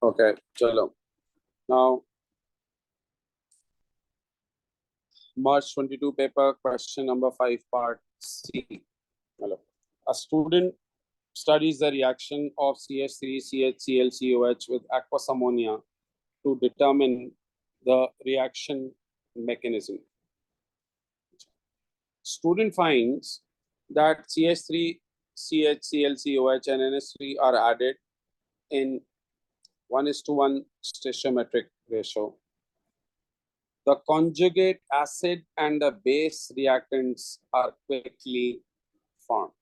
Okay चलो now March 22 paper question number 5 part C. Hello. A student studies the reaction of CH3 CHCl COH with aqueous ammonia to determine the reaction mechanism. Student finds that CH3 CHCl COH and NH3 are added in 1:1 stoichiometric ratio. The conjugate acid and the base reactants are quickly formed.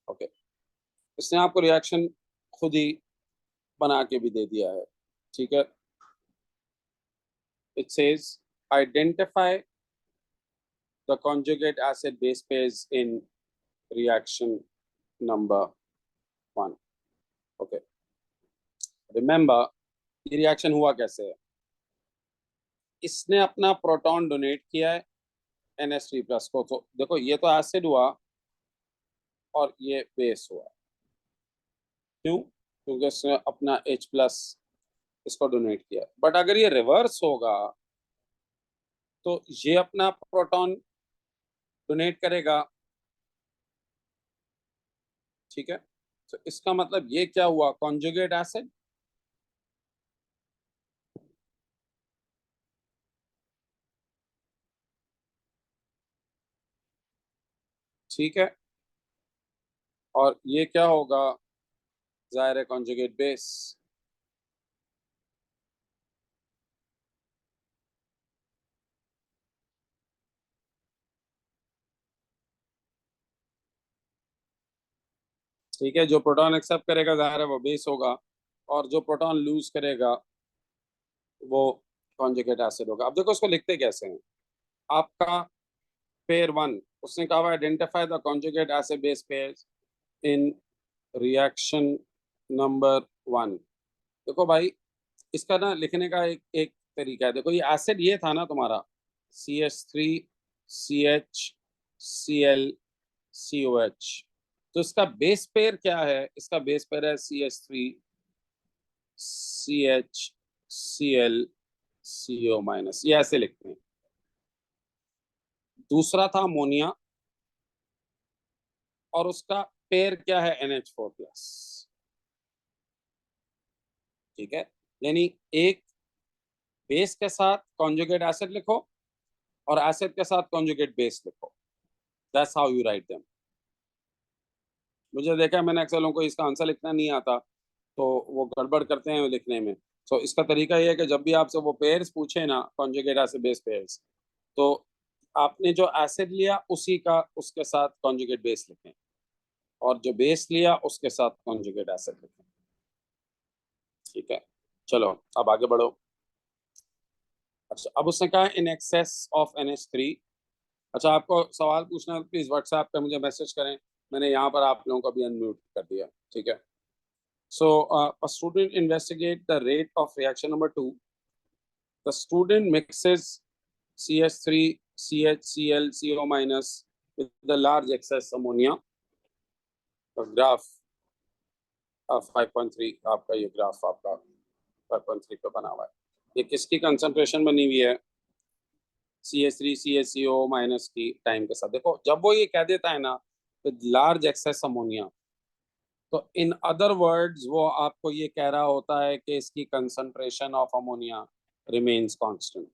Okay. इसने आपको reaction खुद ही बना के भी दे दिया है, ठीक है. It says identify the conjugate acid base pairs in reaction number 1. Okay. Remember ये रिएक्शन हुआ कैसे है. इसने अपना प्रोटॉन डोनेट किया है NH3+ को. तो देखो ये तो एसिड हुआ और ये बेस हुआ. क्यों? क्योंकि इसने अपना H+ इसको डोनेट किया. बट अगर ये रिवर्स होगा तो ये अपना प्रोटॉन डोनेट करेगा, ठीक है. तो इसका मतलब ये क्या हुआ, कॉन्जुगेट एसिड. ठीक है. और ये क्या होगा, जाहिर है कॉन्जुगेट बेस. ठीक है. जो प्रोटॉन एक्सेप्ट करेगा जाहिर है वो बेस होगा, और जो प्रोटॉन लूज करेगा वो कॉन्जुगेट एसिड होगा. अब देखो इसको लिखते कैसे हैं. आपका पेयर 1, उसने कहा identify the conjugate acid base pairs in reaction number 1. देखो भाई इसका ना लिखने का एक तरीका है. देखो ये एसिड ये था ना तुम्हारा CH3 CHCl COH. तो इसका बेस पेयर क्या है, इसका बेस पेयर है CH3 CHCl CO-. ये ऐसे लिखते हैं. दूसरा था अमोनिया और उसका पेयर क्या है NH4+. ठीक है. यानी एक बेस के साथ कॉन्जुगेट एसिड लिखो और एसिड के साथ कॉन्जुगेट बेस लिखो. That's how you write them. मुझे देखा है मैंने अक्सर लोगों को इसका आंसर लिखना नहीं आता तो वो गड़बड़ करते हैं लिखने में. तो इसका तरीका ये है कि जब भी आपसे वो पेयर्स पूछे ना, कॉन्जुगेट एसिड बेस पेयर्स, तो आपने जो एसिड लिया उसी का उसके साथ कॉन्जुगेट बेस लिखें, और जो बेस लिया उसके साथ कॉन्जुगेट एसिड लिखें. ठीक है. चलो अब आगे बढ़ो. अच्छा अब उसने कहा इन एक्सेस ऑफ NH3. अच्छा आपको सवाल पूछना है प्लीज व्हाट्सएप पे मुझे मैसेज करें. मैंने यहाँ पर आप लोगों को भी अनम्यूट कर दिया. ठीक है. So a student investigate the rate of reaction number 2. The student mixes CH3 CHCl CO- with the large excess ammonia. Graph 5.3 आपका ये ग्राफ आपका 5.3 पे बना हुआ है. ये किसकी कंसंट्रेशन बनी हुई है, CH3 CHCO- की टाइम के साथ. देखो जब वो ये कह देता है ना विद लार्ज एक्सेस अमोनिया, तो इन अदर वर्ड्स वो आपको ये कह रहा होता है कि इसकी concentration of ammonia remains constant.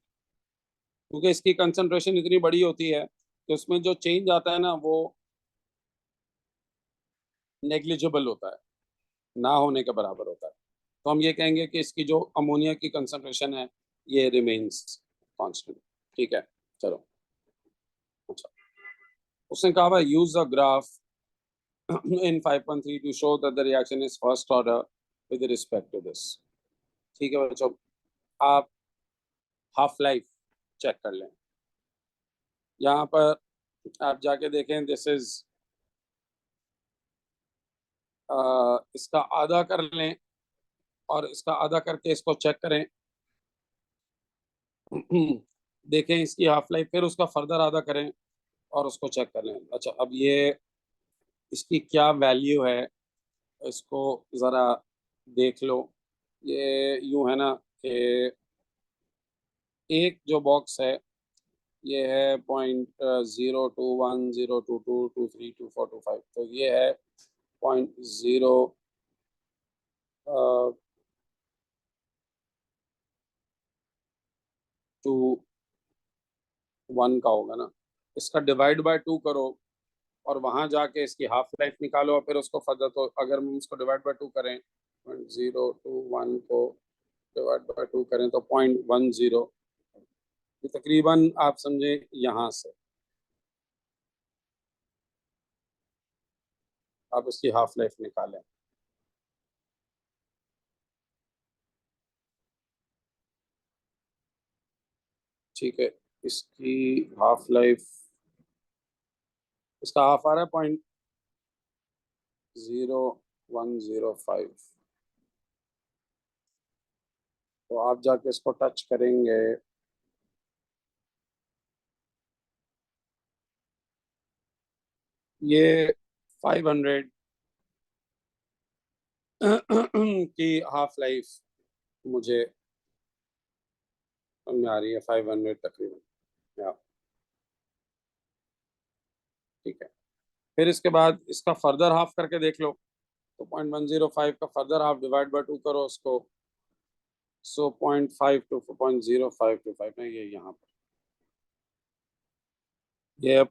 क्योंकि इसकी कंसंट्रेशन इतनी बड़ी होती है कि उसमें जो चेंज आता है ना वो नेग्लिजिबल होता है, ना होने के बराबर होता है. तो हम ये कहेंगे कि इसकी जो अमोनिया की कंसंट्रेशन है ये रिमेन्स कांस्टेंट. ठीक है. चलो. अच्छा उसने कहा use a graph in 5.3 to show that the reaction is first order with respect to this. ठीक है बच्चों. आप हाफ लाइफ चेक कर लें. यहाँ पर आप जाके देखें. दिस इज इसका आधा कर लें और इसका आधा करके इसको चेक करें. देखें इसकी हाफ लाइफ, फिर उसका फर्दर आधा करें और उसको चेक कर लें. अच्छा अब ये इसकी क्या वैल्यू है इसको ज़रा देख लो. ये यूं है ना कि एक जो बॉक्स है ये है 0.021022232425, तो ये है 0.21 का होगा ना। इसका डिवाइड बाय 2 करो और वहां जाके इसकी हाफ लाइफ निकालो और फिर उसको फर्दर, तो अगर हम इसको डिवाइड बाय 2 करें, 0.021 को डिवाइड बाय 2 करें तो 0.10, ये तकरीबन आप समझे यहाँ से आप उसकी हाफ लाइफ निकालें। ठीक है, इसकी हाफ लाइफ, इसका हाफ आ रहा है 0.0105। तो आप जाके इसको टच करेंगे, ये 500 की हाफ लाइफ मुझे समझ में आ रही है, 500 तकरीबन। या ठीक है, फिर इसके बाद इसका फर्दर हाफ करके देख लो, तो 0.105 का फर्दर हाफ डिवाइड बाय 2 करो उसको, सो 0.52 0.0525 है ये यहाँ पर, ये है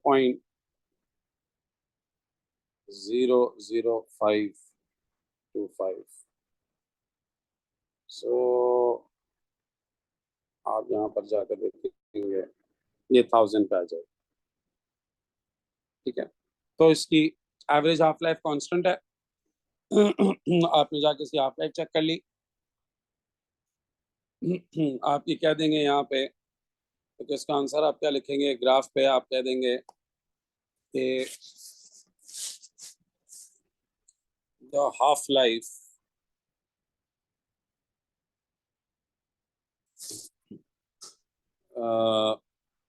0.00525। सो आप यहाँ पर जाकर देखेंगे ये 1000 पे आ जाएगा। ठीक है, तो इसकी एवरेज हाफ लाइफ कांस्टेंट है। आपने जाके इसकी हाफ लाइफ चेक कर ली। आप ये कह देंगे यहाँ पे, तो इसका आंसर आप क्या लिखेंगे, ग्राफ पे आप कह देंगे कि the half life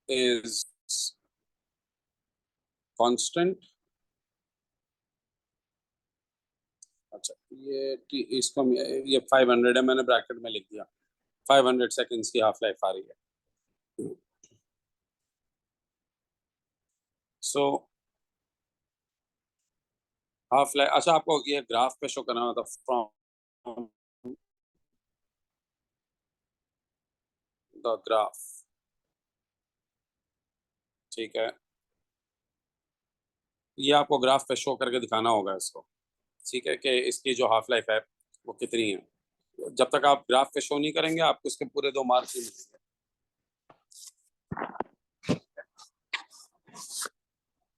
is constant. अच्छा, इसको ये 500 है, मैंने ब्रैकेट में लिख दिया, 500 सेकेंड्स की हाफ लाइफ आ रही है। सो हाफ लाइफ, अच्छा आपको ये ग्राफ पे शो करना होता, फ्रॉम द ग्राफ। ठीक है, ये आपको ग्राफ पे शो करके दिखाना होगा इसको। ठीक है, कि इसकी जो हाफ लाइफ है वो कितनी है। जब तक आप ग्राफ पे शो नहीं करेंगे आपको इसके पूरे 2 मार्क्स ही मिलेंगे।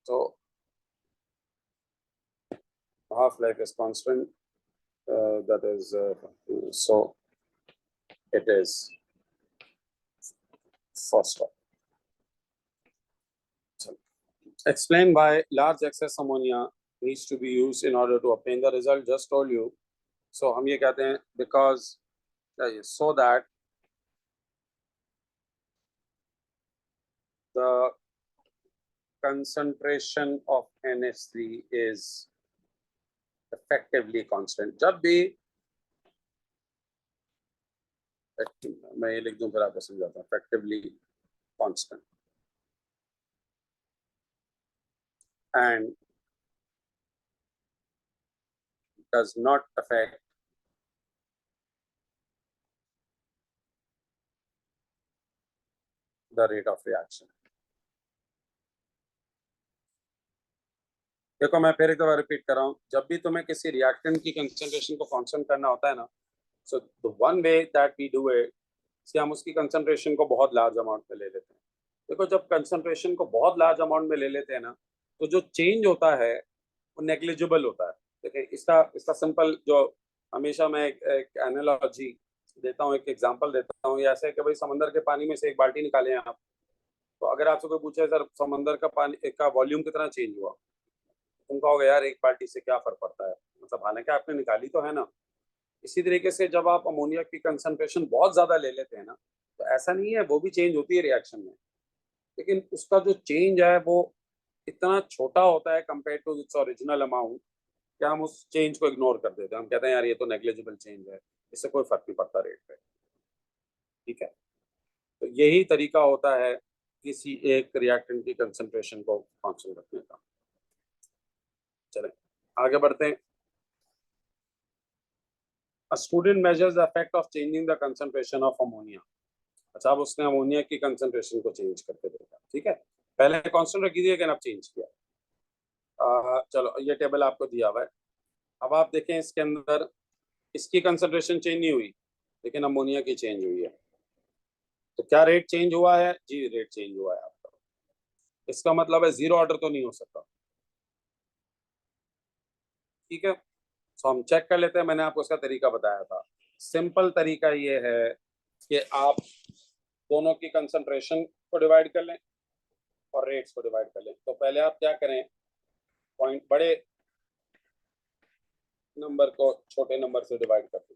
तो half life is constant, that is so it is first one. So, explain why large excess ammonia needs to be used in order to obtain the result. Just told you. So हम ये कहते हैं because so that the concentration of NH3 is effectively constant. जब भी मैं ये लिख दूं फिर आपको समझाता हूँ, effectively constant and does not affect the rate of reaction. देखो मैं फिर एक बार रिपीट कर रहा हूँ, जब भी तुम्हें किसी रिएक्टेंट की कंसंट्रेशन को कांस्टेंट करना होता है ना, so the one way that we do it, कि हम उसकी कंसंट्रेशन को बहुत लार्ज अमाउंट में ले लेते हैं। देखो जब कंसंट्रेशन को बहुत लार्ज अमाउंट में ले लेते हैं ना, तो जो चेंज होता है वो नेग्लिजिबल होता है। देखिए इसका इसका सिंपल जो हमेशा मैं एक एनालॉजी देता हूँ, एक एग्जांपल देता हूँ, ये ऐसे है कि भाई समंदर के पानी में से एक बाल्टी निकाले हैं आप, तो अगर आपसे कोई पूछे सर समंदर का पानी का वॉल्यूम कितना चेंज हुआ, तुम कहोगे यार एक बाल्टी से क्या फर्क पड़ता है, मतलब हालांकि आपने निकाली तो है ना। इसी तरीके से जब आप अमोनिया की कंसंट्रेशन बहुत ज्यादा ले लेते हैं ना, तो ऐसा नहीं है, वो भी चेंज होती है रिएक्शन में, लेकिन उसका जो चेंज है वो इतना छोटा होता है compare to its original amount, क्या हम उस चेंज को इग्नोर कर देते हैं, हम कहते हैं यार ये तो नेग्लिजिबल चेंज है, इससे कोई फर्क नहीं पड़ता रेट पे। ठीक है, तो यही तरीका होता है किसी एक रिएक्टेंट की कंसंट्रेशन को कांस्टेंट रखने का। चलें आगे बढ़ते हैं। A student measures the effect of changing the concentration of ammonia. अच्छा, अब उसने अमोनिया की कंसंट्रेशन को चेंज करके देखा। ठीक है, पहले कांस्टेंट रखी थी लेकिन अब चेंज किया। चलो ये टेबल आपको दिया हुआ है। अब आप देखें इसके अंदर इसकी कंसंट्रेशन चेंज नहीं हुई लेकिन अमोनिया की चेंज हुई है। तो क्या रेट चेंज हुआ है? जी रेट चेंज हुआ है आपका। इसका मतलब है जीरो ऑर्डर तो नहीं हो सकता। ठीक है, तो हम चेक कर लेते हैं। मैंने आपको इसका तरीका बताया था। सिंपल तरीका ये है कि आप दोनों की कंसंट्रेशन को डिवाइड कर लें और रेट्स को डिवाइड कर लें। तो पहले आप क्या करें, पॉइंट बड़े नंबर को छोटे नंबर से डिवाइड कर दें।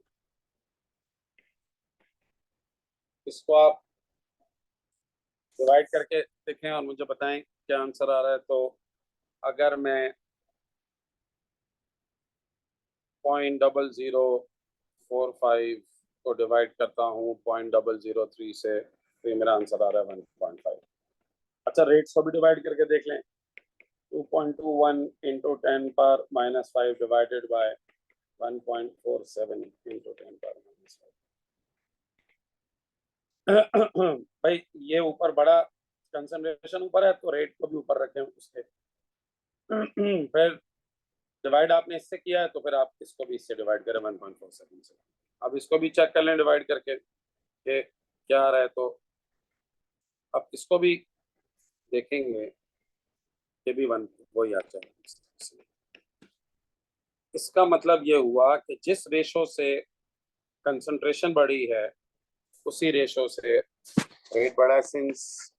इसको आप डिवाइड करके देखें और मुझे बताएं क्या आंसर आ रहा है। तो अगर मैं 0.0045 को डिवाइड करता हूँ 0.003 से, तो ये मेरा आंसर आ रहा है 1.5। अच्छा, रेट्स को भी डिवाइड करके देख लें। 2.21 इंटू 10⁻⁻5 डिवाइडेड बाय 1.47 इंटू 10⁻⁻5। भाई ये ऊपर बड़ा कंसंट्रेशन ऊपर है तो रेट को भी ऊपर रखें उसके। फिर डिवाइड आपने इससे किया है तो फिर आप इसको भी इससे डिवाइड करें 1.47 से। अब इसको भी चेक कर लें डिवाइड करके कि क्या आ रहा है। तो अब इसको भी देखेंगे कि भी वन वही आ जाए। इसका मतलब ये हुआ कि जिस रेशो से कंसंट्रेशन बढ़ी है उसी रेशो से रेट बढ़ा। Since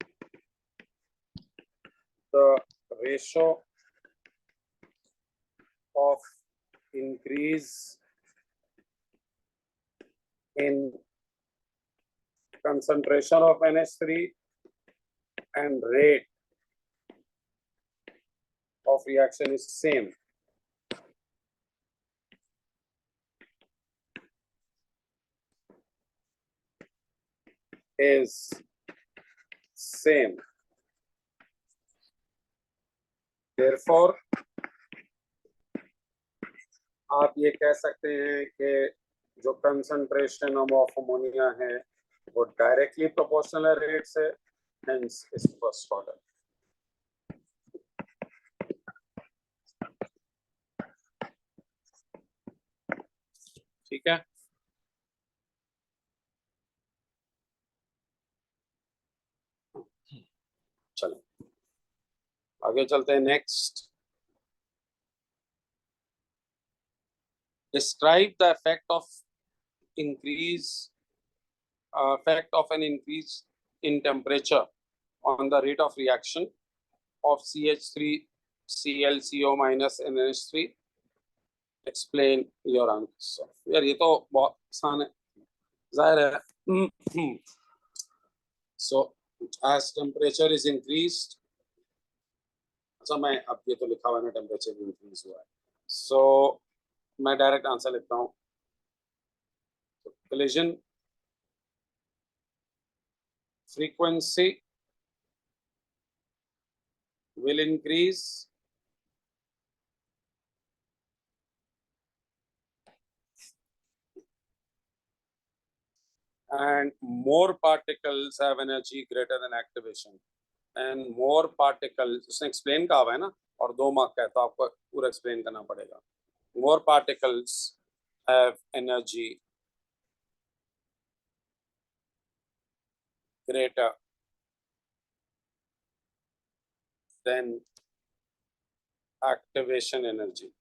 the ratio of increase in concentration of NH3 and rate of reaction is same, is same, therefore आप ये कह सकते हैं कि जो कंसंट्रेशन ऑफ अमोनिया है वो डायरेक्टली प्रोपोर्शनल है रेट से, हेंस इज फर्स्ट ऑर्डर। ठीक है, चलो आगे चलते हैं। Next, describe the effect of an increase in temperature on the rate of reaction of CH3ClCO minus NH3. Explain your answer. यार ये तो बहुत आसान है, जाहिर है। So as temperature is increased, अच्छा मैं अब ये तो लिखा हुआ है टेम्परेचर इंक्रीज हुआ है। सो मैं डायरेक्ट आंसर लिखता हूँ। collision frequency will increase and more particles have energy greater than activation and more particles, उसने explain कहा हुआ है ना, और 2 मार्क का है तो आपको पूरा explain करना पड़ेगा। more particles have energy greater than activation energy.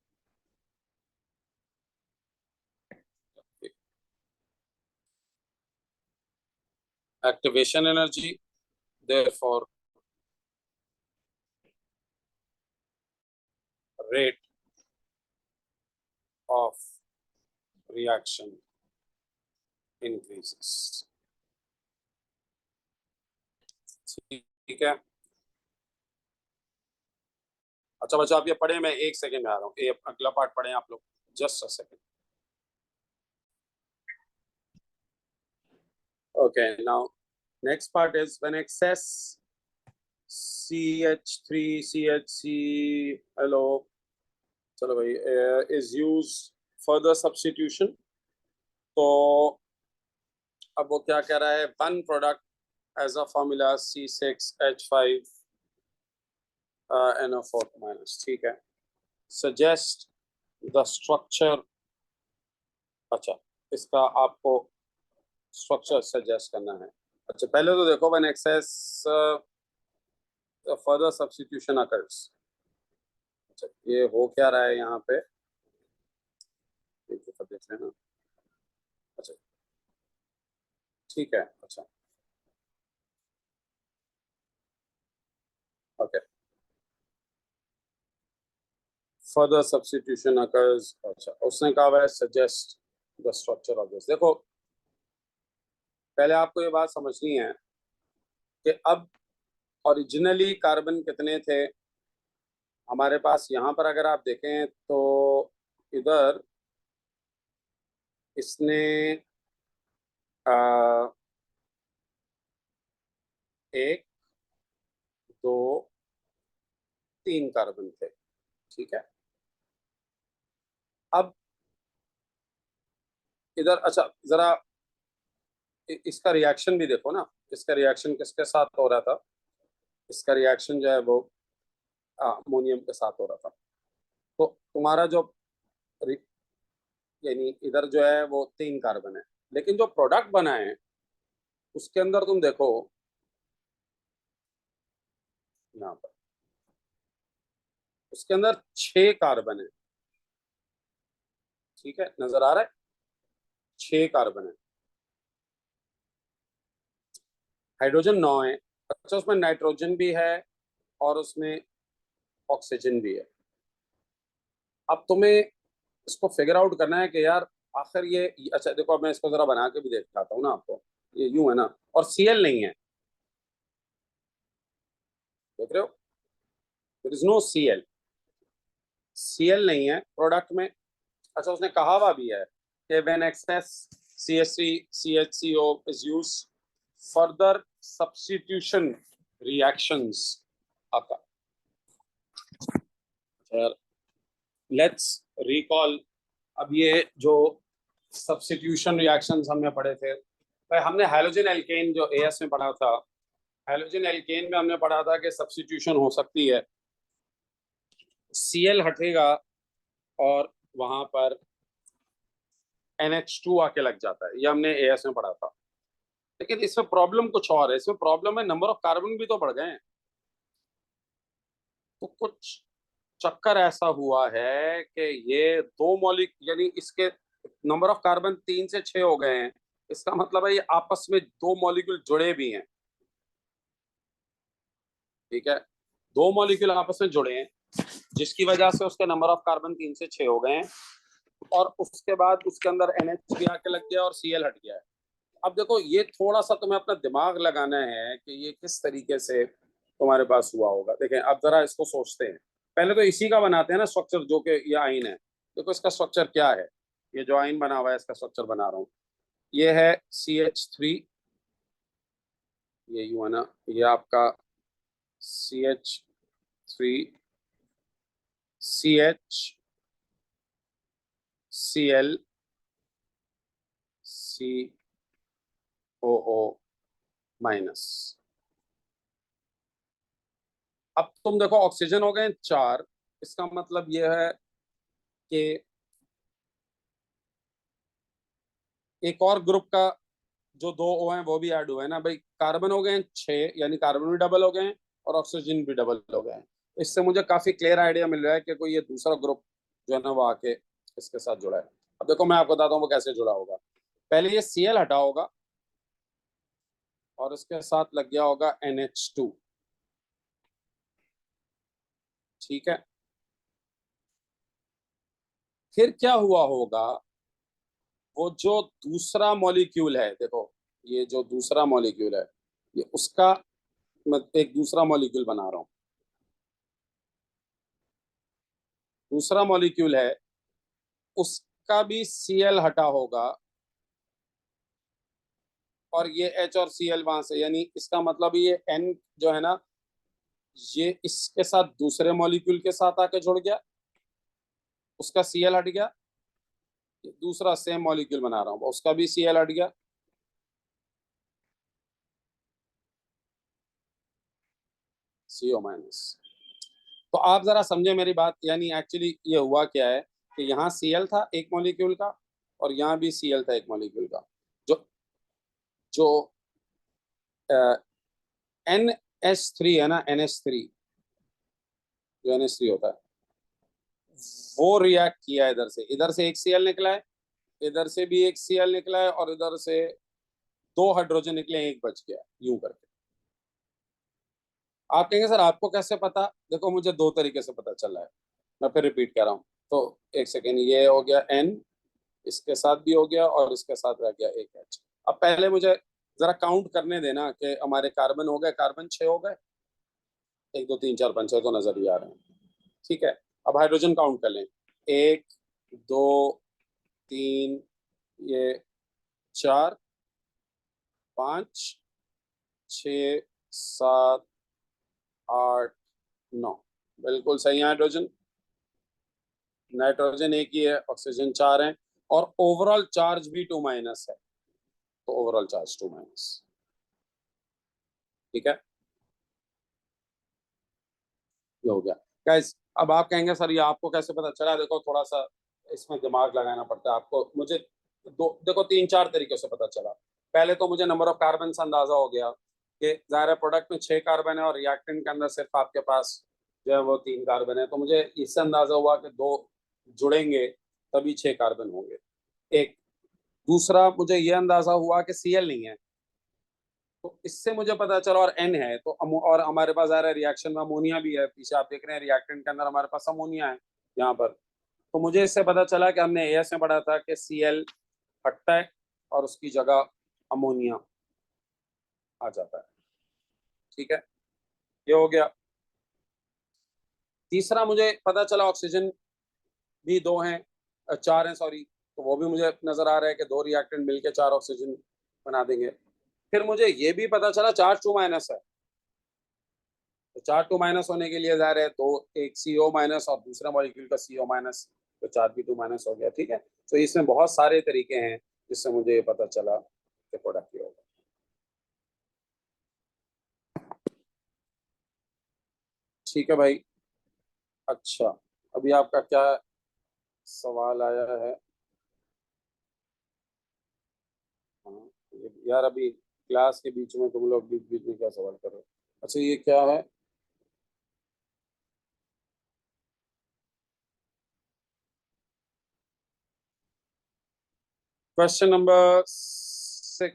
Activation energy, therefore rate of reaction increases. ठीक है, अच्छा बच्चों आप ये पढ़े, मैं एक सेकंड में आ रहा हूँ, ये अगला पार्ट पढ़े आप लोग, just a second. Okay now next part is when excess CH3 CHC, चलो भाई, इज यूज फर्दर सब्स्टिट्यूशन। तो अब वो क्या कह रहा है, one product as a formula C6H5 NO4 minus, ठीक है। सजेस्ट द स्ट्रक्चर, अच्छा इसका आपको स्ट्रक्चर सजेस्ट करना है। अच्छा पहले तो देखो when excess further substitution occurs, अच्छा ये हो क्या रहा है यहाँ पे, एक दफा देख लेना। अच्छा ठीक है, अच्छा ओके, फर्दर सब्स्टिट्यूशन अकर्स, अच्छा उसने कहा हुआ है suggest the structure of this. देखो पहले आपको ये बात समझनी है कि अब ओरिजिनली कार्बन कितने थे हमारे पास। यहाँ पर अगर आप देखें तो इधर इसने आ, एक, दो, तीन कार्बन थे, ठीक है। अब इधर अच्छा जरा इसका रिएक्शन भी देखो ना, इसका रिएक्शन किसके साथ हो रहा था, इसका रिएक्शन जो है वो अमोनियम के साथ हो रहा था। तो तुम्हारा जो यानी इधर जो है वो तीन कार्बन है, लेकिन जो प्रोडक्ट बना है उसके अंदर तुम देखो, यहाँ पर उसके अंदर छह कार्बन है, ठीक है, नजर आ रहा है, छह कार्बन है, हाइड्रोजन नौ है। अच्छा उसमें नाइट्रोजन भी है और उसमें ऑक्सीजन भी है। अब तुम्हें इसको फिगर आउट करना है कि यार आखिर ये, अच्छा देखो अब मैं इसको जरा बना के भी दिखाता हूँ ना आपको, ये यूं है ना, और Cl नहीं है, देख रहे हो, there is no Cl, Cl नहीं है प्रोडक्ट में। अच्छा उसने कहा हुआ भी है कि when excess CH3 CHCO is use further substitution reactions आकर। लेट्स रिकॉल, अब ये जो सब्स्टिट्यूशन रिएक्शंस हमने पढ़े थे, भाई हमने हाइड्रोजन एल्केन जो AS में पढ़ा था, हाइड्रोजन एल्केन में हमने पढ़ा था कि सब्स्टिट्यूशन हो सकती है, Cl हटेगा और वहां पर NH2 आके लग जाता है, ये हमने AS में पढ़ा था। लेकिन इसमें प्रॉब्लम कुछ और है, इसमें प्रॉब्लम है नंबर ऑफ कार्बन भी तो बढ़ गए हैं। तो कुछ चक्कर ऐसा हुआ है कि ये दो मॉलिक यानी इसके नंबर ऑफ कार्बन 3 से 6 हो गए हैं, इसका मतलब है ये आपस में दो मॉलिक्यूल जुड़े भी हैं, ठीक है, दो मॉलिक्यूल आपस में जुड़े हैं जिसकी वजह से उसके नंबर ऑफ कार्बन 3 से 6 हो गए हैं, और उसके बाद उसके अंदर NH भी आके लग गया और Cl हट गया है। अब देखो ये थोड़ा सा तुम्हें अपना दिमाग लगाना है कि ये किस तरीके से तुम्हारे पास हुआ होगा। देखें अब जरा इसको सोचते हैं, पहले तो इसी का बनाते हैं ना स्ट्रक्चर, जो कि ये आइन है। देखो इसका स्ट्रक्चर क्या है, ये जो आइन बना हुआ है इसका स्ट्रक्चर बना रहा हूँ, ये है CH3, ये यू है ना, ये आपका CH3 CH Cl COO minus. अब तुम देखो ऑक्सीजन हो गए चार, इसका मतलब यह है कि एक और ग्रुप का जो दो O हैं वो भी ऐड हुए हैं ना भाई, कार्बन हो गए हैं छह, यानी कार्बन भी डबल हो गए हैं और ऑक्सीजन भी डबल हो गए हैं। इससे मुझे काफी क्लियर आइडिया मिल रहा है कि कोई ये दूसरा ग्रुप जो है ना वो आके इसके साथ जुड़ा है। अब देखो मैं आपको बताता हूँ वो कैसे जुड़ा होगा। पहले ये Cl हटा होगा और इसके साथ लग गया होगा NH2, ठीक है। फिर क्या हुआ होगा, वो जो दूसरा मॉलिक्यूल है, देखो ये जो दूसरा मॉलिक्यूल है, ये उसका मैं एक दूसरा मॉलिक्यूल बना रहा हूँ, दूसरा मॉलिक्यूल है उसका भी Cl हटा होगा और ये H और Cl वहां से, यानी इसका मतलब ये N जो है ना, ये इसके साथ दूसरे मॉलिक्यूल के साथ आके जुड़ गया, उसका Cl हट गया, दूसरा सेम मॉलिक्यूल बना रहा हूं, उसका भी Cl हट गया, CO माइनस। तो आप जरा समझे मेरी बात, यानी एक्चुअली ये हुआ क्या है कि यहाँ Cl था एक मॉलिक्यूल का और यहाँ भी Cl था एक मॉलिक्यूल का। जो जो NH3 है ना, NH3 जो NH3 होता है, वो रिएक्ट किया इधर से एक Cl निकला है, इधर से भी एक Cl निकला है और इधर से दो हाइड्रोजन निकले, एक बच गया, यूं करके। आप कहेंगे सर आपको कैसे पता? देखो मुझे दो तरीके से पता चला है, मैं फिर रिपीट कर रहा हूँ। तो एक सेकेंड, ये हो गया N, इसके साथ भी हो गया और इसके साथ रह गया एक H। अब पहले मुझे जरा काउंट करने देना कि हमारे कार्बन हो गए, कार्बन 6 हो गए, 1 2 3 4 5 6 तो नजर ही आ रहे हैं, ठीक है। अब हाइड्रोजन काउंट कर लें, 1 2 3, ये 4 5 6 7 8 9, बिल्कुल सही है हाइड्रोजन। नाइट्रोजन एक ही है, ऑक्सीजन 4 है, और ओवरऑल चार्ज भी 2 माइनस है, तो ओवरऑल चार्ज 2 माइनस, ठीक है, ये हो गया। गाइस अब आप कहेंगे सर ये आपको कैसे पता चला? देखो थोड़ा सा इसमें दिमाग लगाना पड़ता है आपको। मुझे देखो 3 4 तरीकों से पता चला। पहले तो मुझे नंबर ऑफ कार्बन से अंदाजा हो गया कि ज़ाहिर है प्रोडक्ट में 6 कार्बन है और रिएक्टेंट के अंदर सिर्फ आपके पास जो है वो 3 कार्बन है, तो मुझे इससे अंदाजा हुआ कि दो जुड़ेंगे तभी 6 कार्बन होंगे, एक। दूसरा मुझे ये अंदाजा हुआ कि Cl नहीं है, तो इससे मुझे पता चला, और N है तो और हमारे पास आ रहा है रिएक्शन में अमोनिया भी है, पीछे आप देख रहे हैं रिएक्टेंट के अंदर हमारे पास अमोनिया है यहाँ पर। तो मुझे इससे पता चला कि हमने AS में पढ़ा था कि Cl हटता है और उसकी जगह अमोनिया आ जाता है, ठीक है, ये हो गया। तीसरा मुझे पता चला ऑक्सीजन भी 2 हैं, 4 हैं सॉरी, तो वो भी मुझे नजर आ रहा है कि 2 रिएक्टेंट मिलकर 4 ऑक्सीजन बना देंगे। फिर मुझे ये भी पता चला चार्ज 2 माइनस है, तो चार 2 माइनस होने के लिए जा रहे हैं तो एक CO माइनस और दूसरा मॉलिक्यूल का CO माइनस, तो चार्ज भी 2 माइनस हो गया, ठीक है। तो इसमें बहुत सारे तरीके हैं जिससे मुझे ये पता चला कि प्रोडक्ट ये होगा। ठीक है भाई। अच्छा, अभी आपका क्या सवाल आया है? हाँ, यार अभी क्लास के बीच में तुम लोग बीच बीच में क्या सवाल कर रहे हो? अच्छा ये क्या है? Question number 6।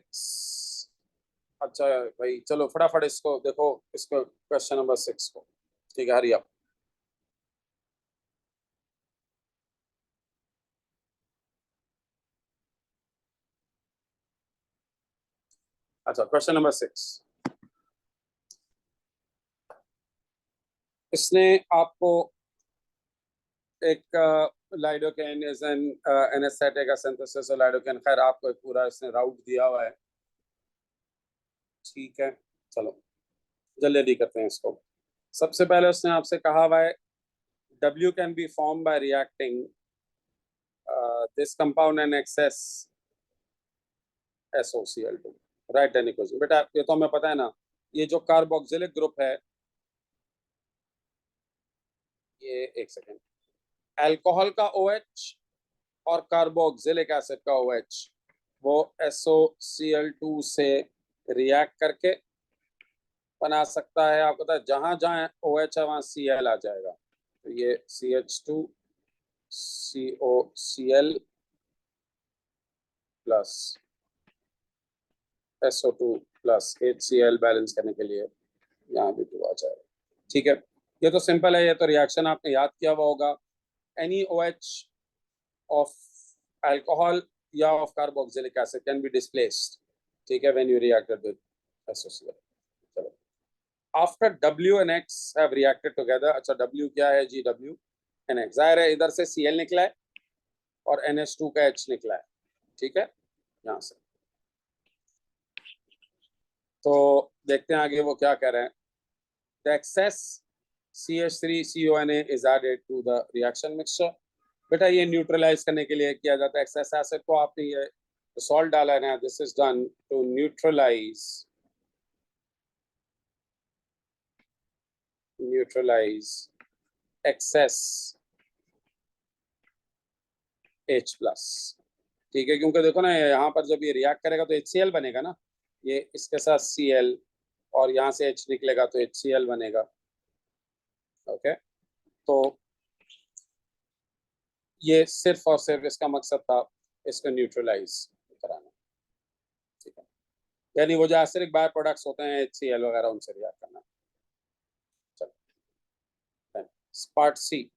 अच्छा भाई चलो फटाफट इसको देखो, इसको क्वेश्चन नंबर 6 को, ठीक है, हरी आप। अच्छा क्वेश्चन नंबर 6, इसने आपको एक lidocaine is an anaesthetic synthesis और लाइडोकेन, खैर आपको एक पूरा इसने राउट दिया हुआ है, ठीक है। चलो जल्दी जल्दी करते हैं इसको। सबसे पहले उसने आपसे कहा हुआ है W can be form by reacting this compound and excess SOCl2, write an equation. बेटा ये तो हमें पता है ना, ये जो कार्बोक्सिलिक ग्रुप है, ये एक सेकेंड, अल्कोहल का OH और कार्बोक्सिलिक एसिड का OH, वो SOCl2 से रिएक्ट करके बना सकता है। आपको पता है जहां जहां OH है वहां Cl आ जाएगा, तो ये CH2 COCl plus SO2 plus HCl balance करने के लिए यहाँ भी 2 आ जाएगा, ठीक है। ये तो सिंपल है, ये तो रिएक्शन आपने याद किया हुआ होगा। एनी OH of alcohol या of carboxylic acid can be displaced, ठीक है, when you reacted with SOCl। चलो, after W and X have reacted together, अच्छा W क्या है जी? W NH, जाहिर है इधर से Cl निकला है और NH2 का H निकला है, ठीक है, यहां से। तो देखते हैं आगे वो क्या कह रहे हैं। The excess CH3CONA is added to the reaction mixture। बेटा ये न्यूट्रलाइज करने के लिए किया जाता है। एक्सेस एसिड को आपने ये सॉल्ट डाला है ना, this is done to neutralize excess H+, ठीक है, क्योंकि देखो ना यहाँ पर जब ये रिएक्ट करेगा तो HCl बनेगा ना, ये इसके साथ Cl और यहाँ से H निकलेगा तो HCl बनेगा। ओके, तो ये सिर्फ और सिर्फ इसका मकसद था इसको न्यूट्रलाइज कराना, ठीक है, यानी वो जो एसिडिक बाय प्रोडक्ट्स होते हैं HCl वगैरह उनसे रिएक्ट करना। चलो पार्ट सी,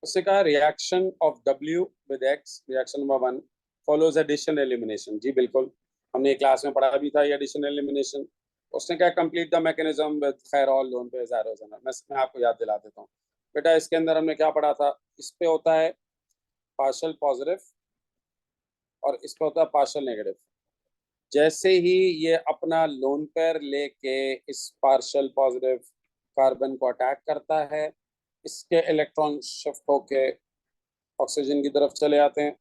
उससे कहा reaction of W with X, reaction number 1 follows addition elimination. जी बिल्कुल, हमने क्लास में पढ़ा भी था ये एडिशन एलिमिनेशन। उसने कहा कंप्लीट द मैकेनिज्म विद खैरॉल लोन पे ज़ायरोजन। मैं आपको याद दिला देता हूँ बेटा, इसके अंदर हमने क्या पढ़ा था। इस पे होता है पार्शियल पॉजिटिव और इस पे होता है पार्शियल नेगेटिव। जैसे ही ये अपना लोन पेयर लेके इस पार्शियल पॉजिटिव कार्बन को अटैक करता है, इसके इलेक्ट्रॉन शिफ्ट होके ऑक्सीजन की तरफ चले आते हैं।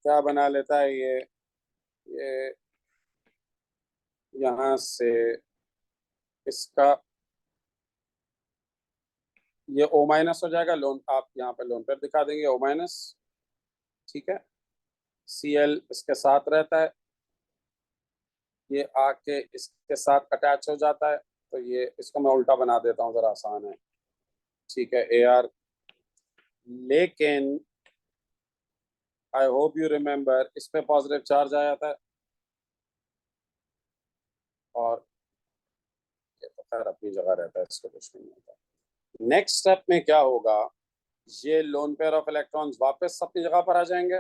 क्या बना लेता है ये यहाँ से इसका ये O- हो जाएगा। लोन आप यहाँ पे लोन पेयर दिखा देंगे O-, ठीक है। Cl इसके साथ रहता है, ये आके इसके साथ अटैच हो जाता है, तो ये इसको मैं उल्टा बना देता हूँ, जरा आसान है, ठीक है। Ar, लेकिन आई होप यू रिमेम्बर इस पे पॉजिटिव चार्ज आ जाता है और ये तो खैर अपनी जगह रहता है, इसको कुछ नहीं होता। नेक्स्ट स्टेप में क्या होगा, ये लोन पेयर ऑफ इलेक्ट्रॉन्स वापस अपनी जगह पर आ जाएंगे,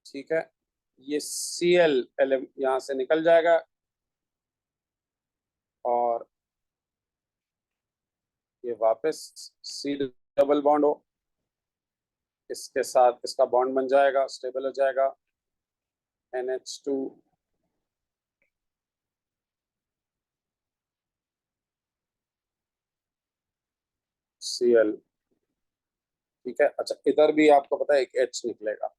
ठीक है। ये Cl यहाँ से निकल जाएगा और ये वापस C डबल बॉन्ड हो, इसके साथ इसका बॉन्ड बन जाएगा, स्टेबल हो जाएगा, NH2 Cl, ठीक है। अच्छा, इधर भी आपको पता है एक H निकलेगा,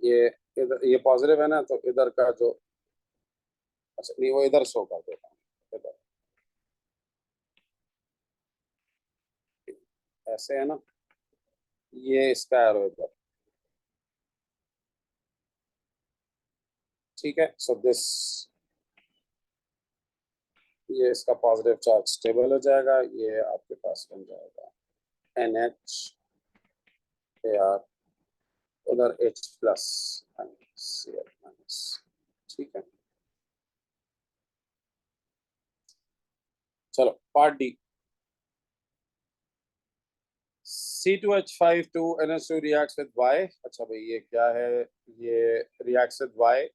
ये इधर ये पॉजिटिव है ना, तो इधर का जो, अच्छा नहीं वो इधर शो कर देता हूँ, इधर ऐसे है ना, ये इसका एरो इधर, ठीक है। सो दिस, ये इसका पॉजिटिव चार्ज स्टेबल हो जाएगा, ये आपके पास बन जाएगा NH Ar, उधर H+ Cl-, ठीक है। चलो part D, C2H5 2NH2 reacts with Y। अच्छा भाई ये क्या है, ये reacts with Y,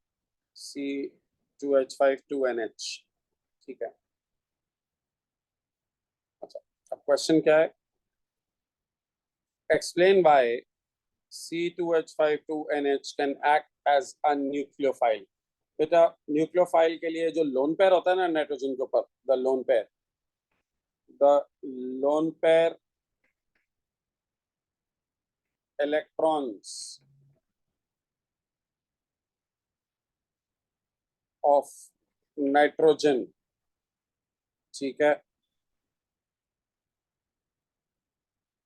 C2H5 2NH, ठीक है। अच्छा, अब क्वेश्चन क्या है, explain why C2H5 2NH can act as a nucleophile। बेटा न्यूक्लियोफाइल के लिए जो लोन पेयर होता है ना नाइट्रोजन के ऊपर, the lone pair electrons of nitrogen, ठीक है,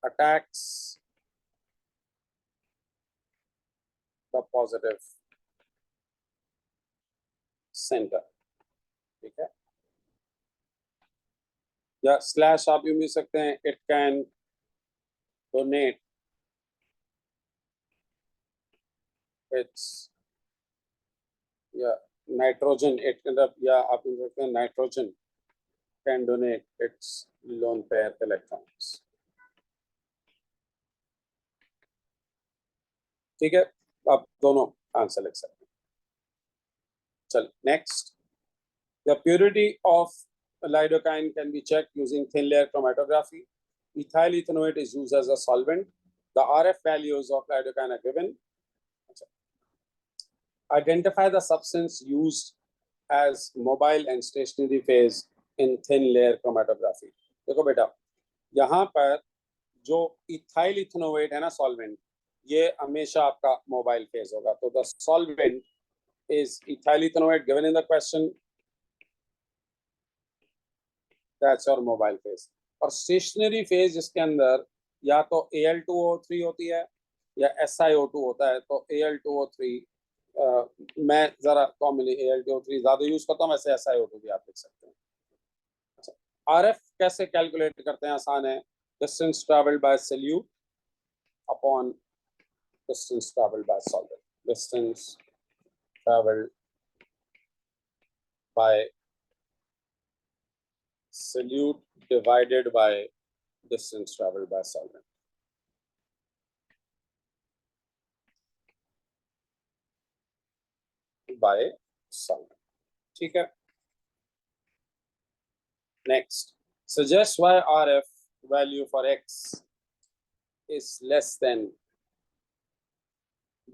अटैक्स द पॉजिटिव सेंटर, ठीक है। या स्लैश आप यूं भी सकते हैं, इट कैन डोनेट इट्स, या नाइट्रोजन इट, या आप यूं सकते हैं nitrogen can donate it's lone pair electrons, ठीक है। आप दोनों आंसर लिख सकते हैं। चलो next, the purity of lidocaine can be checked using thin layer chromatography. Ethyl ethanoate is used as a solvent. The RF values of lidocaine are given. Identify the substance used as mobile and stationary phase in thin layer chromatography. देखो बेटा, यहाँ पर जो ethyl ethanoate है ना solvent, ये हमेशा आपका मोबाइल फेज होगा. तो the solvent is ethyl ethanoate given in the question, that's your mobile phase. और स्टेशनरी फेज इसके अंदर या तो Al2O3 होती है या SiO2 होता है. तो Al2O3 मैं जरा कॉमनली Al2O3 ज्यादा यूज करता हूँ, वैसे SiO2 भी आप लिख सकते हैं. RF कैसे कैलकुलेट करते हैं? आसान है. Distance travelled bye solute upon distance travelled bye solvent. Distance travelled bye solute divided by distance travelled bye solvent. Bye solvent. ठीक है. Next, suggest why RF value for X is less than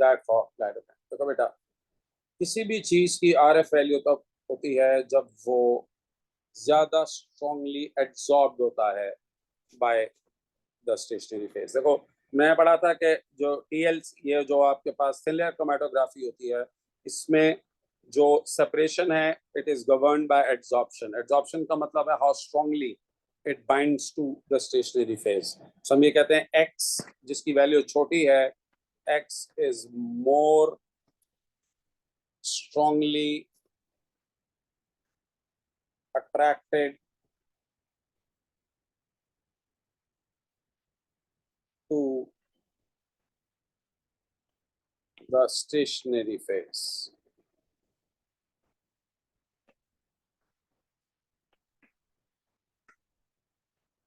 that for lidocaine. देखो बेटा, किसी भी चीज की RF value तब होती है जब वो ज्यादा स्ट्रांगली एब्सॉर्ब्ड होता है बाय द स्टेशनरी फेज. देखो मैं पढ़ा था कि जो TL, ये जो आपके पास थिन लेयर क्रोमैटोग्राफी होती है, इसमें जो सेपरेशन है it is governed by adsorption. Adsorption का मतलब है how strongly it binds to the stationary phase. So हम ये कहते हैं X जिसकी वैल्यू छोटी है, X is more strongly attracted to the stationary phase.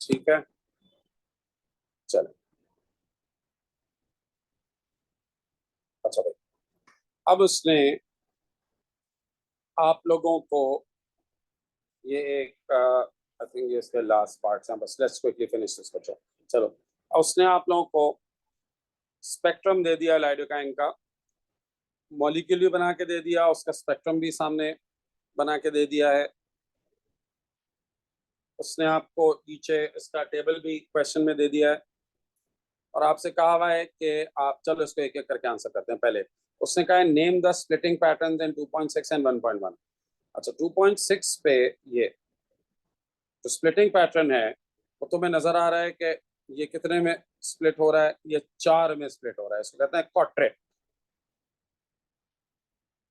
ठीक है. चलो अच्छा भाई, अब उसने आप लोगों को ये एक आई थिंक ये इसके लास्ट पार्ट है, बस लेट्स क्विकली फिनिश दिस बच्चों. चलो, अब उसने आप लोगों को स्पेक्ट्रम दे दिया लाइडोकाइन का, मॉलिक्यूल भी बना के दे दिया, उसका स्पेक्ट्रम भी सामने बना के दे दिया है. उसने आपको नीचे इसका टेबल भी क्वेश्चन में दे दिया है और आपसे कहा हुआ है कि आप, चलो इसको एक एक करके आंसर करते हैं. पहले उसने कहा है name the splitting patterns in 2.6 and 1.1. अच्छा, 2.6 पे ये जो स्प्लिटिंग पैटर्न है वो तुम्हें नजर आ रहा है कि ये कितने में स्प्लिट हो रहा है? ये 4 में स्प्लिट हो रहा है. इसको कहते हैं क्वाड्रेट.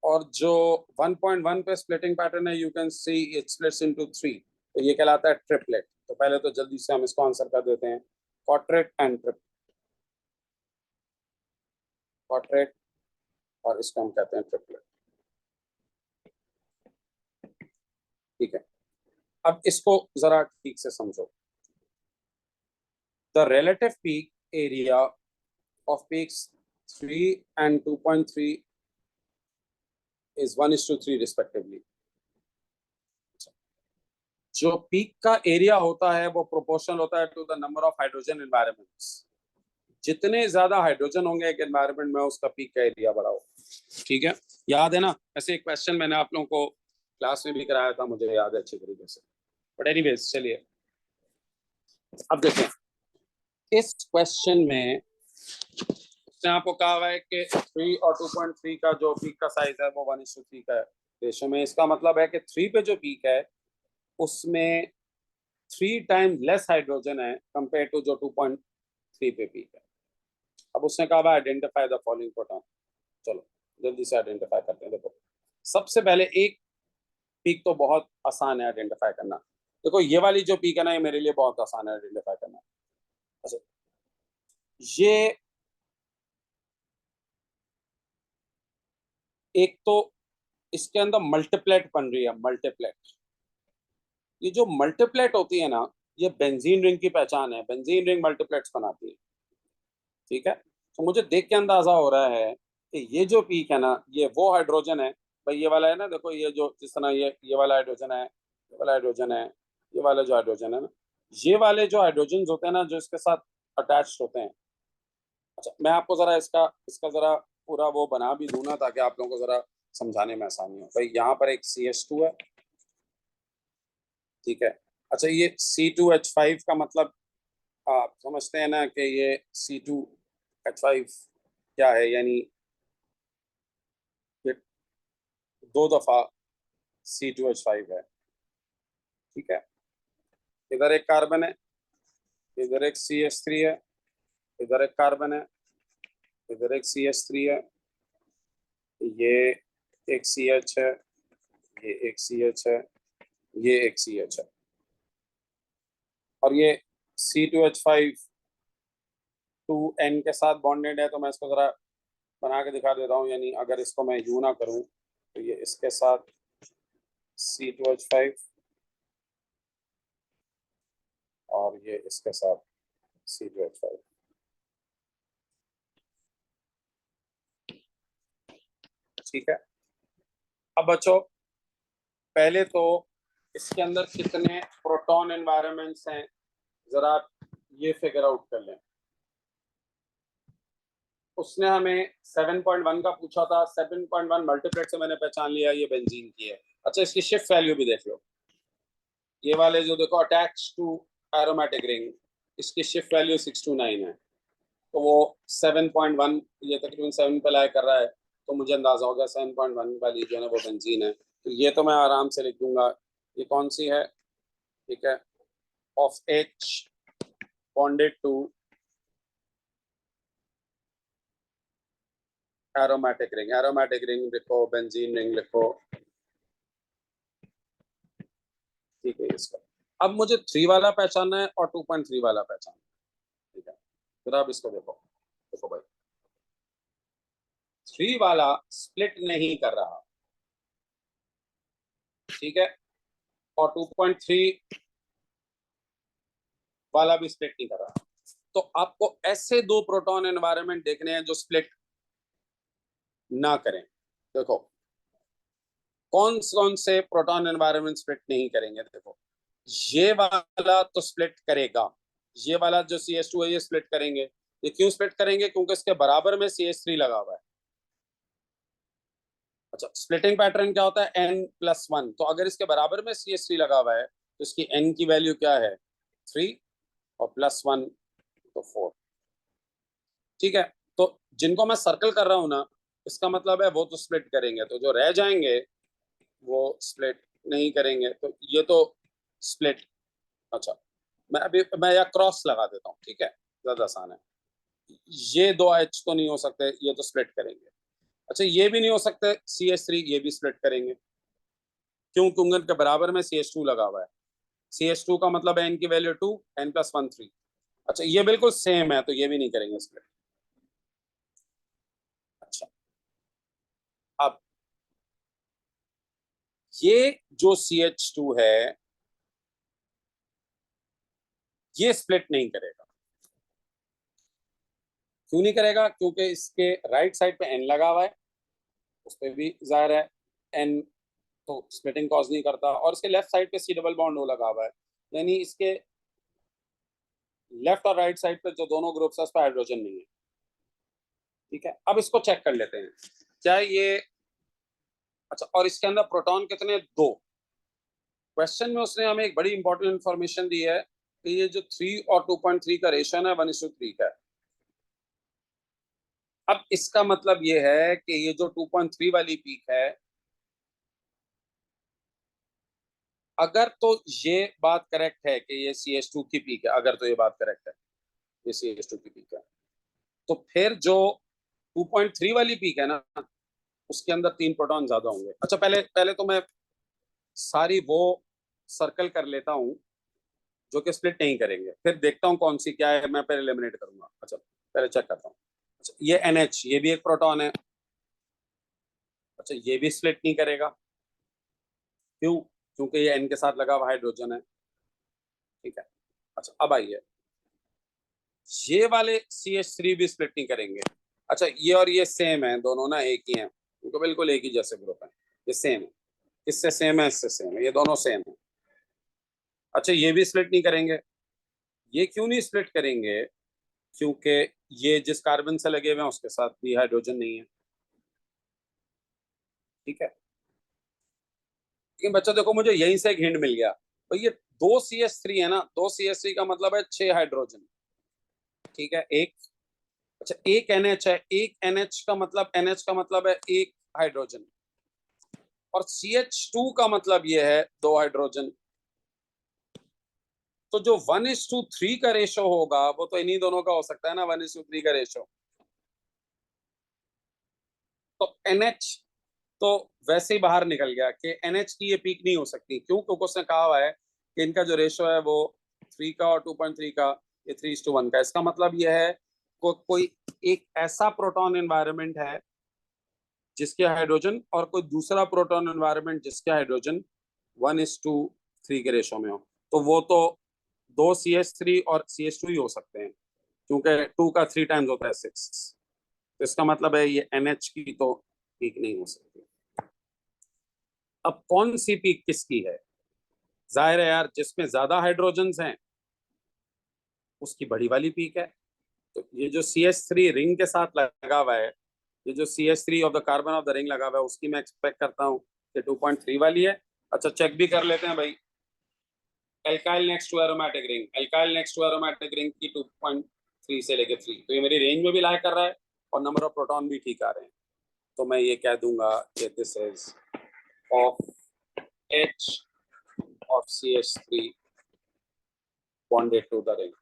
और जो 1.1 पे स्प्लिटिंग पैटर्न है, you can see it splits into 3, तो ये कहलाता है ट्रिपलेट. तो पहले तो जल्दी से हम इसको आंसर कर देते हैं, क्वाड्रेट एंड ट्रिपलेट. क्वाड्रेट और इसको हम कहते हैं ट्रिपलेट. ठीक है. अब इसको जरा ठीक से समझो. The relative peak area of peaks 3 and 2.3 is 1:3 respectively. जो पीक का एरिया होता है वो प्रोपोर्शनल होता है to the number of hydrogen environments. जितने ज्यादा हाइड्रोजन होंगे एक एनवायरनमेंट में, उसका पीक का एरिया बड़ा हो. ठीक है, याद है ना? ऐसे एक क्वेश्चन मैंने आप लोगों को क्लास में भी कराया था, मुझे याद है अच्छी तरीके से. बट एनीवेज चलिए अब देखें. इस क्वेश्चन में उसने आपको कहा हुआ है कि 3 और 2.3 का जो पीक का साइज है वो 1:3 का रेशो में. इसका मतलब है कि 3 पे जो पीक है उसमें 3 टाइम्स लेस हाइड्रोजन है कंपेयर टू जो 2.3 पे पीक है. अब उसने कहा आइडेंटिफाई द फॉलोइंग प्रोटॉन. चलो जल्दी से आइडेंटिफाई करते हैं. देखो सबसे पहले एक पीक तो बहुत आसान है आइडेंटिफाई करना. देखो ये वाली जो पीक है ना, ये मेरे लिए बहुत आसान है आइडेंटिफाई करना. अच्छा, ये एक तो इसके अंदर मल्टीप्लेट बन रही है. मल्टीप्लेट, ये जो मल्टीप्लेट होती है ना, ये बेंजीन रिंग की पहचान है. बेंजीन रिंग मल्टीप्लेट्स बनाती है. ठीक है, तो मुझे देख के अंदाजा हो रहा है कि ये जो पीक है ना, ये वो हाइड्रोजन है भाई, ये वाला है ना, देखो ये जो जिस तरह ये वाला हाइड्रोजन है, ये वाला हाइड्रोजन है, ये वाला जो हाइड्रोजन है ना, ये वाले जो हाइड्रोजन होते हैं ना, जो इसके साथ अटैच होते हैं। अच्छा, मैं आपको जरा इसका इसका जरा पूरा वो बना भी दूं ना, ताकि आप लोगों को जरा समझाने में आसानी हो। भाई यहाँ पर एक CH2 है, ठीक है। अच्छा, ये C2H5 का मतलब आप समझते हैं ना कि ये C2H5 क्या है, यानी ये दो दफा C2H5 है, ठीक है। इधर एक कार्बन है, इधर एक CH3 है, इधर एक कार्बन है, इधर एक CH3 है, ये एक CH है, ये एक CH है, ये एक CH है, और ये C2H5 2N के साथ बॉन्डेड है। तो मैं इसको जरा बना के दिखा देता हूँ, यानी अगर इसको मैं यू ना करूँ तो ये इसके साथ C2H5 और ये इसके साथ C2H5, ठीक है। अब बच्चों, पहले तो इसके अंदर कितने प्रोटॉन एनवायरनमेंट्स हैं, जरा आप ये फिगर आउट कर लें। उसने हमें 7.1 का पूछा था, 7.1 मल्टीप्लेट से मैंने पहचान लिया ये बेंजीन की है। अच्छा, इसकी शिफ्ट वैल्यू भी देख लो, ये वाले जो देखो अटैच टू एरोमेटिक रिंग, इसकी शिफ्ट वैल्यू 629 है। तो वो 7.1 ये तकरीबन 7 पे लाई कर रहा है, तो मुझे अंदाजा हो गया 7.1 वाली जो है ना वो बेंजीन है। तो ये तो मैं आराम से लिख दूंगा। ये कौन सी है, ठीक है, of H bonded to aromatic ring लिखो, बेंजीन रिंग लिखो, ठीक है इसका। अब मुझे 3 वाला पहचानना है और 2.3 वाला पहचानना है, ठीक है। फिर आप इसको देखो, देखो भाई 3 वाला स्प्लिट नहीं कर रहा, ठीक है, और 2.3 वाला भी स्प्लिट नहीं कर रहा। तो आपको ऐसे दो प्रोटॉन एनवायरनमेंट देखने हैं जो स्प्लिट ना करें। देखो कौन कौन से प्रोटॉन एनवायरनमेंट स्प्लिट नहीं करेंगे, देखो ये वाला तो स्प्लिट करेगा, ये वाला जो CH2 है ये स्प्लिट करेंगे। ये क्यों स्प्लिट करेंगे, क्योंकि इसके बराबर में CH3 लगा हुआ है। अच्छा, स्प्लिटिंग पैटर्न क्या होता है, N+1। तो अगर इसके बराबर में CH3 लगा हुआ है तो इसकी N की वैल्यू क्या है, 3, और +1 तो 4, ठीक है। तो जिनको मैं सर्कल कर रहा हूं ना, इसका मतलब है वो तो स्प्लिट करेंगे, तो जो रह जाएंगे वो स्प्लिट नहीं करेंगे। तो ये तो स्प्लिट, अच्छा मैं अभी मैं या क्रॉस लगा देता हूँ, ठीक है, ज्यादा आसान है। ये दो H तो नहीं हो सकते, ये तो स्प्लिट करेंगे। अच्छा, ये भी नहीं हो सकते CH3, ये भी स्प्लिट करेंगे। क्यों, क्योंकि इनके बराबर में CH2 लगा हुआ है। CH2 का मतलब है N की वैल्यू 2, N+1 3। अच्छा, ये बिल्कुल सेम है, तो ये भी नहीं करेंगे स्प्लिट। अच्छा, अब ये जो CH2 है ये स्प्लिट नहीं करेगा। क्यों नहीं करेगा, क्योंकि इसके राइट साइड पे N लगा हुआ है, उस पर भी जाहिर है N तो स्प्लिटिंग कॉज नहीं करता, और इसके लेफ्ट साइड पे C डबल बॉन्ड O लगा हुआ है, यानी इसके लेफ्ट और राइट साइड पे जो दोनों ग्रुप्स है उस पर हाइड्रोजन नहीं है, ठीक है। अब इसको चेक कर लेते हैं, क्या ये, अच्छा, और इसके अंदर प्रोटॉन कितने, 2। क्वेश्चन में उसने हमें एक बड़ी इंपॉर्टेंट इंफॉर्मेशन दी है कि ये जो 3 और 2.3 का रेशन है 1:3 का है। अब इसका मतलब ये है कि ये जो 2.3 वाली पीक है, अगर तो ये बात करेक्ट है कि ये CH2 की पीक है, अगर तो ये बात करेक्ट है ये CH2 की पीक है, तो फिर जो 2.3 वाली पीक है ना, उसके अंदर 3 प्रोटॉन ज्यादा होंगे। अच्छा, पहले पहले तो मैं सारी वो सर्कल कर लेता हूँ जो कि स्प्लिट नहीं करेंगे, फिर देखता हूँ कौन सी क्या है, मैं पहले एलिमिनेट करूंगा। अच्छा, पहले चेक करता हूँ। अच्छा, ये NH ये भी एक प्रोटॉन है। अच्छा, ये भी स्प्लिट नहीं करेगा, क्यों, क्योंकि ये N के साथ लगा हुआ हाइड्रोजन है, ठीक है। अच्छा, अब आइए, ये वाले CH3 भी स्प्लिट नहीं करेंगे, अच्छा ये और ये सेम है, दोनों ना एक ही हैं, उनको बिल्कुल एक ही जैसे ग्रुप है, ये सेम है, इससे सेम है, इससे सेम है, ये दोनों सेम है। अच्छा ये भी स्प्लिट नहीं करेंगे, ये क्यों नहीं स्प्लिट करेंगे? क्योंकि ये जिस कार्बन से लगे हुए हैं उसके साथ भी हाइड्रोजन नहीं है। ठीक है, लेकिन बच्चों देखो मुझे यहीं से एक हिंट मिल गया, तो ये 2 CH3 है ना, 2 CH3 का मतलब है 6 हाइड्रोजन। ठीक है, एक, अच्छा एक NH है, एक NH का मतलब, NH का मतलब है एक हाइड्रोजन, और CH2 का मतलब ये है 2 हाइड्रोजन। तो जो 1:3 का रेशो होगा वो तो इन्हीं दोनों का हो सकता है ना, 1:3 का रेशो। तो NH तो वैसे ही बाहर निकल गया कि NH की ये पीक नहीं हो सकती। क्यों? क्योंकि उसने कहा हुआ है कि इनका जो रेशो है वो 3 का और 2.3 का, ये 3:1 का। इसका मतलब ये है कोई एक ऐसा प्रोटॉन एनवायरनमेंट है जिसके हाइड्रोजन, और कोई दूसरा प्रोटॉन एनवायरनमेंट जिसके हाइड्रोजन 1:3 के रेशो में हो, तो वो तो 2 CH3 और CH2 ही हो सकते हैं, क्योंकि 2 का 3 टाइम्स होता है 6। तो इसका मतलब है ये NH की तो पीक नहीं हो सकती। अब कौन सी पीक किसकी है? जाहिर है यार, जिसमें ज्यादा हाइड्रोजन्स हैं उसकी बड़ी वाली पीक है। तो ये जो CH3 रिंग के साथ लगा हुआ है, ये जो CH3 of the carbon of the ring लगा हुआ है, उसकी मैं एक्सपेक्ट करता हूँ कि 2.3 वाली है। अच्छा चेक भी कर लेते हैं भाई, alkyl next to aromatic ring, alkyl next to aromatic ring की 2.3 से लेके 3, तो ये मेरी रेंज में भी लाई कर रहा है, और नंबर ऑफ प्रोटॉन भी ठीक आ रहे हैं। तो मैं ये कह दूंगा कि this is of H of CH3 bonded to the ring,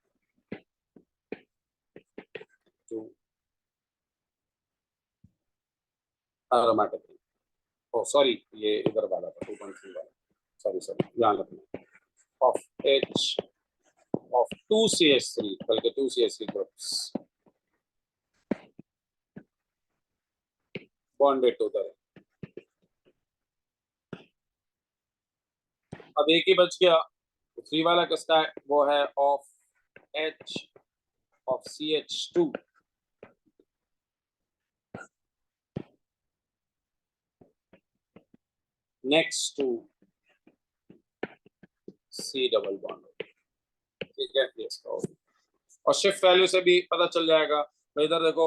to aromatic ring. Oh sorry, ये इधर वाला था 2.3 वाला, सॉरी ध्यान रखना, of H of 2 CH3, बल्कि 2 CH3 groups bonded to the ring। अब एक ही बच गया, 3 वाला किसका है? वो है of H of CH2 next to C double bond। ठीक है, ये इसका हो गया। और शिफ्ट वैल्यू से भी पता चल जाएगा। तो इधर देखो,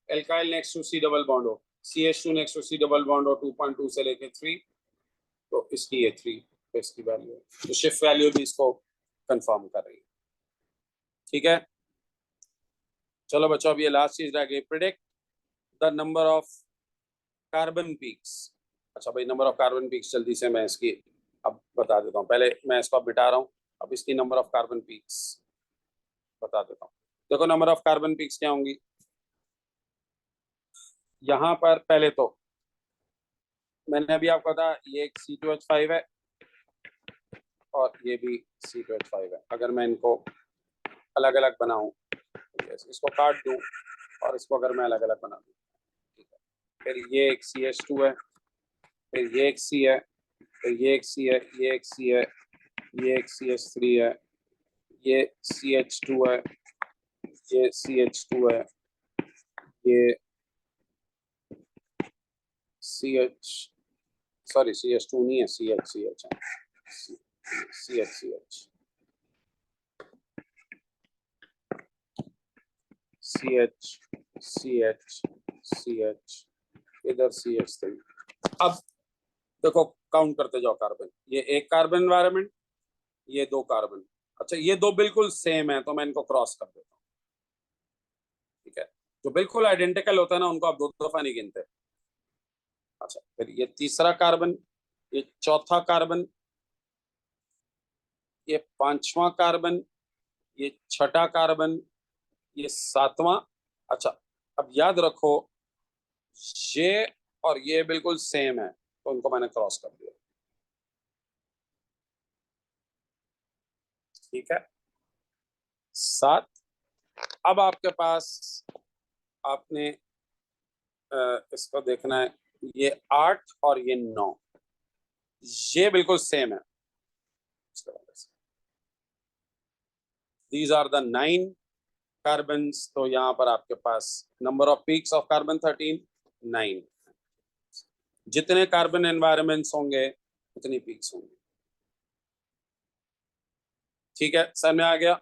alkyl next to C double bond हो, CH2 next to C double bond हो 2.2 से लेके 3, तो इसकी ये 3, तो इसकी वैल्यू है, तो शिफ्ट वैल्यू भी इसको कंफर्म कर रही है। ठीक है, चलो बच्चों अब ये लास्ट चीज रह गई, predict the number of carbon peaks. अच्छा भाई, नंबर ऑफ कार्बन पीक्स जल्दी से मैं इसकी अब बता देता हूँ, पहले मैं इसको अब मिटा रहा हूँ, अब इसकी नंबर ऑफ कार्बन पीक्स बता देता हूँ। देखो नंबर ऑफ कार्बन पीक्स क्या होंगी, यहाँ पर पहले तो मैंने अभी आपको बताया ये एक C2H5 है और ये भी C2H5 है। अगर मैं इनको अलग अलग बनाऊं, इसको काट दूं और इसको अगर मैं अलग अलग बना दूं, ठीक है, फिर ये एक CH2 है, फिर ये एक C है, फिर ये एक C है, ये एक C है, ये एक CH3 है, ये CH2 है, ये CH2 है, ये CH, सॉरी CH2 नहीं है, CH है, CH CH, इधर CH3। अब देखो काउंट करते जाओ कार्बन, ये एक कार्बन एनवायरनमेंट, ये 2 कार्बन। अच्छा ये 2 बिल्कुल सेम है तो मैं इनको क्रॉस कर देता हूँ। ठीक है, जो बिल्कुल आइडेंटिकल होता है ना उनको आप 2 दफा नहीं गिनते। अच्छा फिर ये तीसरा कार्बन, ये चौथा कार्बन, ये 5वां कार्बन, ये 6ठा कार्बन, ये 7वां। अच्छा अब याद रखो ये और ये बिल्कुल सेम है तो उनको मैंने क्रॉस कर दिया। ठीक है, 7। अब आपके पास, आपने इसको देखना है, ये 8 और ये 9, ये बिल्कुल सेम है। दीज आर द 9 कार्बन्स, तो यहाँ पर आपके पास number of peaks of carbon 13, 9। जितने कार्बन एनवायरमेंट्स होंगे उतनी पीक्स होंगे। ठीक है, सर में आ गया।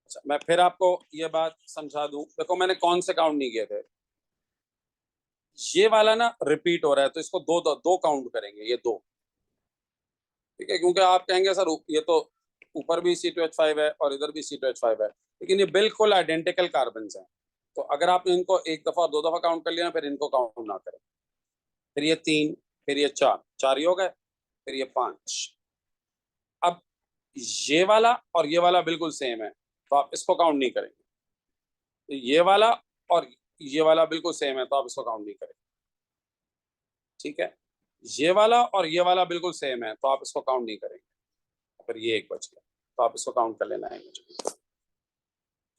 अच्छा, मैं फिर आपको ये बात समझा दूं। देखो मैंने कौन से काउंट नहीं किए थे, ये वाला ना रिपीट हो रहा है, तो इसको दो दो, दो काउंट करेंगे, ये दो। ठीक है, क्योंकि आप कहेंगे सर ये तो ऊपर भी C2H5 है और इधर भी C2H5 है, लेकिन ये बिल्कुल आइडेंटिकल कार्बन हैं। तो अगर आपने इनको एक दफा दो दफा काउंट कर लिया, फिर इनको काउंट ना करें। फिर ये 3, फिर ये 4, 4 ही हो गए, फिर ये 5। अब ये वाला और ये वाला बिल्कुल सेम है, तो आप इसको काउंट नहीं करेंगे। तो ये वाला और ये वाला बिल्कुल सेम है, तो आप इसको काउंट नहीं करेंगे। ठीक है, ये वाला और ये वाला बिल्कुल सेम है, तो आप इसको काउंट नहीं करेंगे। फिर ये एक बच गया, तो आप इसको काउंट कर लेना है।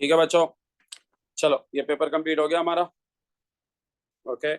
ठीक है बच्चों, चलो ये पेपर कंप्लीट हो गया हमारा। ओके।